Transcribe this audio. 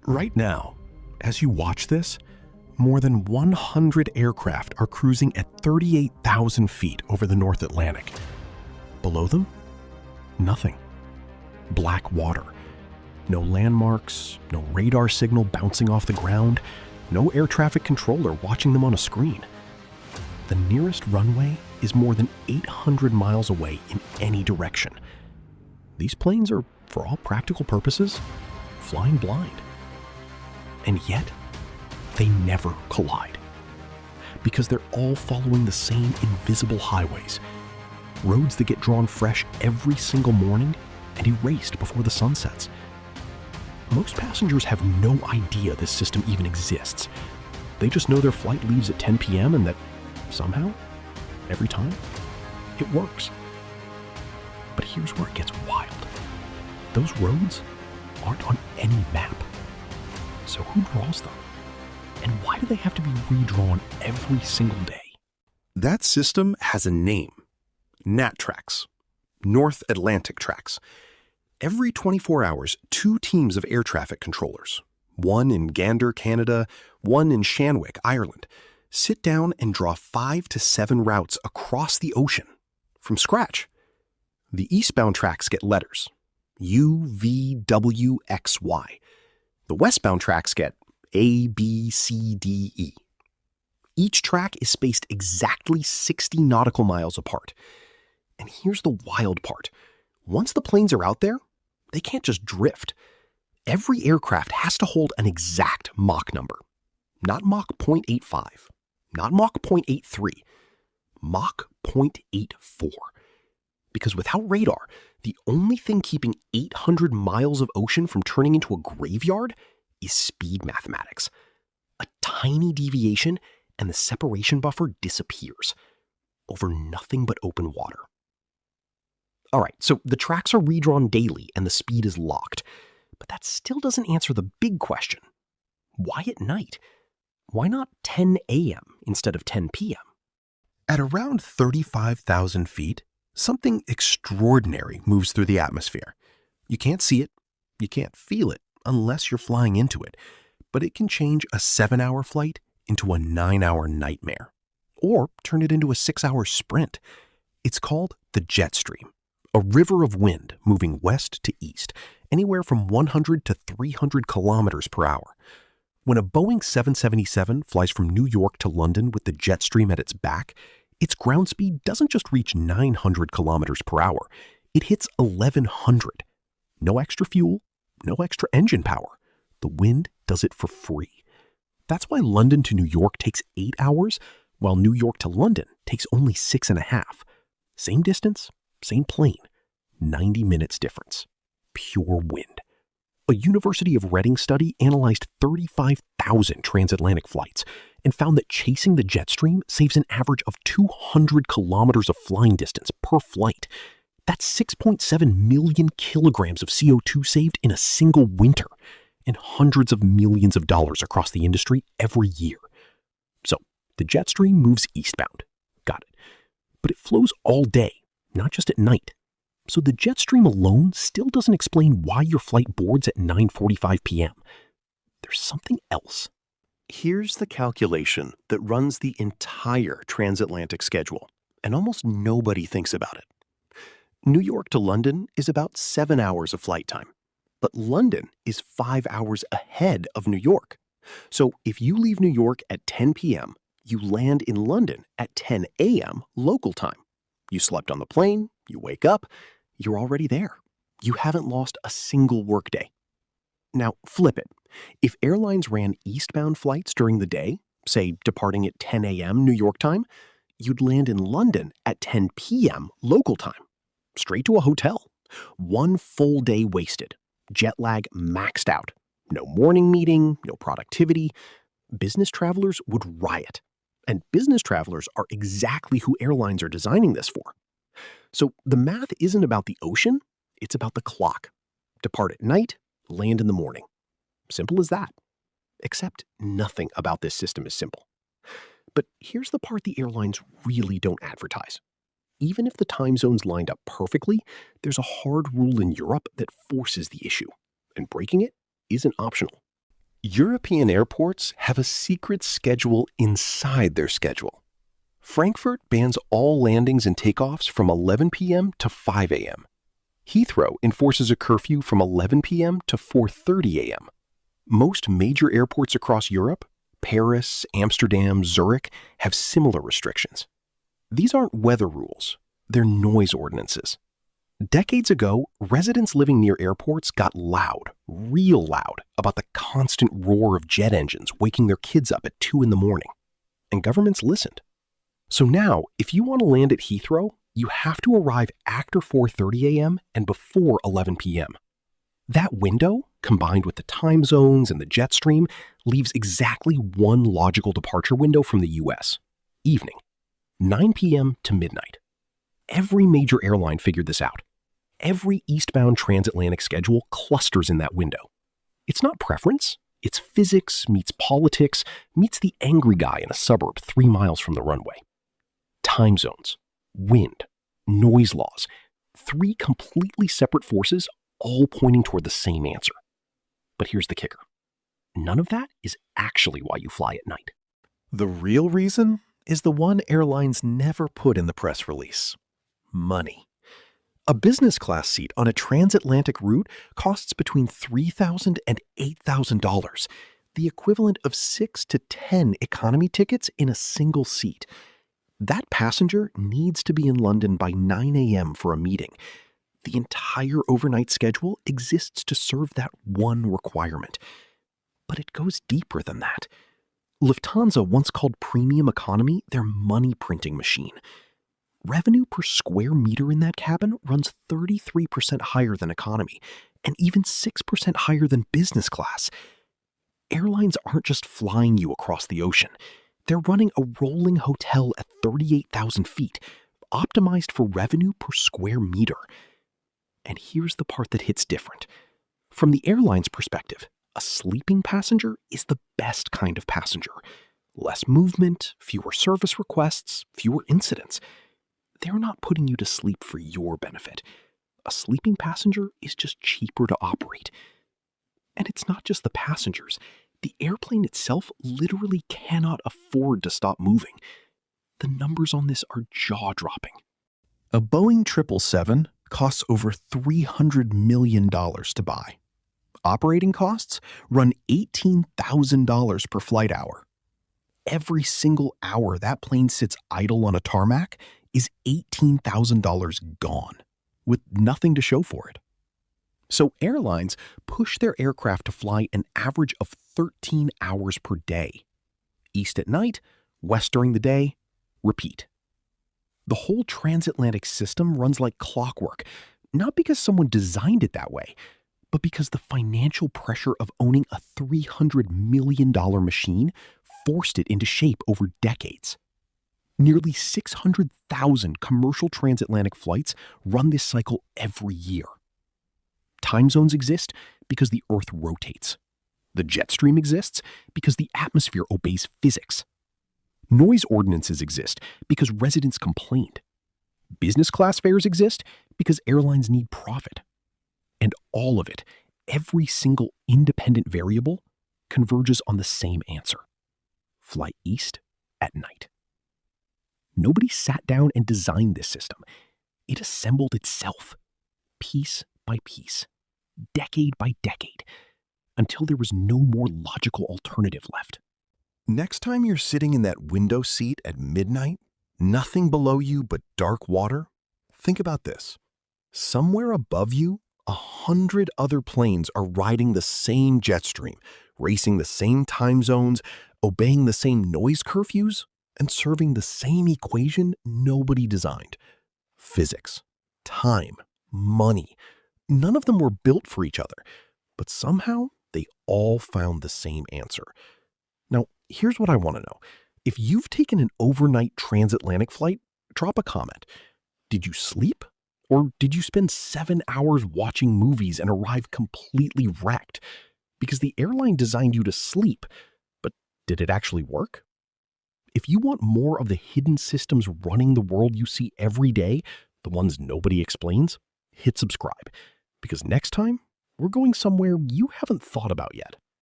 Right now, as you watch this, more than 100 aircraft are cruising at 38,000 feet over the North Atlantic. Below them, nothing. Black water. No landmarks, no radar signal bouncing off the ground, no air traffic controller watching them on a screen. The nearest runway is more than 800 miles away in any direction. These planes are, for all practical purposes, flying blind. And yet, they never collide. Because they're all following the same invisible highways, roads that get drawn fresh every single morning and erased before the sun sets. Most passengers have no idea this system even exists. They just know their flight leaves at 10 p.m. and that somehow, every time, it works. But here's where it gets wild. Those roads aren't on any map. So who draws them? And why do they have to be redrawn every single day? That system has a name. NAT tracks. North Atlantic tracks. Every 24 hours, 2 teams of air traffic controllers, one in Gander, Canada, one in Shanwick, Ireland, sit down and draw 5 to 7 routes across the ocean from scratch. The eastbound tracks get letters, U, V, W, X, Y. The westbound tracks get A, B, C, D, E. Each track is spaced exactly 60 nautical miles apart. And here's the wild part. Once the planes are out there, they can't just drift. Every aircraft has to hold an exact Mach number. Not Mach 0.85, not Mach 0.83, Mach 0.84. Because without radar, the only thing keeping 800 miles of ocean from turning into a graveyard is speed mathematics. A tiny deviation and the separation buffer disappears over nothing but open water. All right, so the tracks are redrawn daily and the speed is locked. But that still doesn't answer the big question. Why at night? Why not 10 a.m. instead of 10 p.m.? At around 35,000 feet, something extraordinary moves through the atmosphere. You can't see it, you can't feel it unless you're flying into it, but it can change a 7-hour flight into a 9-hour nightmare, or turn it into a 6-hour sprint. It's called the jet stream, a river of wind moving west to east, anywhere from 100 to 300 kilometers per hour. When a Boeing 777 flies from New York to London with the jet stream at its back, its ground speed doesn't just reach 900 kilometers per hour, it hits 1,100. No extra fuel, no extra engine power. The wind does it for free. That's why London to New York takes 8 hours, while New York to London takes only 6.5. Same distance, same plane, 90 minutes difference. Pure wind. A University of Reading study analyzed 35,000 transatlantic flights and found that chasing the jet stream saves an average of 200 kilometers of flying distance per flight. That's 6.7 million kilograms of CO2 saved in a single winter, and hundreds of millions of dollars across the industry every year. So, the jet stream moves eastbound. Got it. But it flows all day, not just at night. So the jet stream alone still doesn't explain why your flight boards at 9:45 p.m. There's something else. Here's the calculation that runs the entire transatlantic schedule, and almost nobody thinks about it. New York to London is about 7 hours of flight time, but London is 5 hours ahead of New York. So if you leave New York at 10 p.m., you land in London at 10 a.m. local time. You slept on the plane, you wake up, you're already there. You haven't lost a single workday. Now, flip it. If airlines ran eastbound flights during the day, say departing at 10 a.m. New York time, you'd land in London at 10 p.m. local time. Straight to a hotel. 1 full day wasted. Jet lag maxed out. No morning meeting, no productivity. Business travelers would riot. And business travelers are exactly who airlines are designing this for. So the math isn't about the ocean, it's about the clock. Depart at night, land in the morning. Simple as that. Except nothing about this system is simple. But here's the part the airlines really don't advertise. Even if the time zones lined up perfectly, there's a hard rule in Europe that forces the issue, and breaking it isn't optional. European airports have a secret schedule inside their schedule. Frankfurt bans all landings and takeoffs from 11 p.m. to 5 a.m. Heathrow enforces a curfew from 11 p.m. to 4:30 a.m. Most major airports across Europe, Paris, Amsterdam, Zurich, have similar restrictions. These aren't weather rules, they're noise ordinances. Decades ago, residents living near airports got loud, real loud, about the constant roar of jet engines waking their kids up at 2 in the morning. And governments listened. So now, if you want to land at Heathrow, you have to arrive after 4:30 a.m. and before 11 p.m. That window, combined with the time zones and the jet stream, leaves exactly one logical departure window from the US. Evening, 9 p.m. to midnight. Every major airline figured this out. Every eastbound transatlantic schedule clusters in that window. It's not preference. It's physics meets politics meets the angry guy in a suburb 3 miles from the runway. Time zones, wind, noise laws, 3 completely separate forces all pointing toward the same answer. But here's the kicker. None of that is actually why you fly at night. The real reason is the one airlines never put in the press release: money. A business class seat on a transatlantic route costs between $3,000 and $8,000, the equivalent of 6 to 10 economy tickets in a single seat. That passenger needs to be in London by 9 a.m. for a meeting. The entire overnight schedule exists to serve that one requirement. But it goes deeper than that. Lufthansa once called premium economy their money printing machine. Revenue per square meter in that cabin runs 33% higher than economy, and even 6% higher than business class. Airlines aren't just flying you across the ocean. They're running a rolling hotel at 38,000 feet, optimized for revenue per square meter. And here's the part that hits different. From the airline's perspective, a sleeping passenger is the best kind of passenger. Less movement, fewer service requests, fewer incidents. They're not putting you to sleep for your benefit. A sleeping passenger is just cheaper to operate. And it's not just the passengers. The airplane itself literally cannot afford to stop moving. The numbers on this are jaw-dropping. A Boeing 777 costs over $300 million to buy. Operating costs run $18,000 per flight hour. Every single hour that plane sits idle on a tarmac is $18,000 gone, with nothing to show for it. So airlines push their aircraft to fly an average of 13 hours per day. East at night, west during the day, repeat. The whole transatlantic system runs like clockwork, not because someone designed it that way, but because the financial pressure of owning a $300 million machine forced it into shape over decades. Nearly 600,000 commercial transatlantic flights run this cycle every year. Time zones exist because the Earth rotates. The jet stream exists because the atmosphere obeys physics. Noise ordinances exist because residents complained. Business class fares exist because airlines need profit. And all of it, every single independent variable, converges on the same answer: fly east at night. Nobody sat down and designed this system. It assembled itself, piece by piece, decade by decade, until there was no more logical alternative left. Next time you're sitting in that window seat at midnight, nothing below you but dark water, think about this. Somewhere above you, 100 other planes are riding the same jet stream, racing the same time zones, obeying the same noise curfews, and serving the same equation nobody designed. Physics, time, money. None of them were built for each other, but somehow they all found the same answer. Now, here's what I want to know. If you've taken an overnight transatlantic flight, drop a comment. Did you sleep? Or did you spend 7 hours watching movies and arrive completely wrecked? Because the airline designed you to sleep, but did it actually work? If you want more of the hidden systems running the world you see every day, the ones nobody explains, hit subscribe. Because next time, we're going somewhere you haven't thought about yet.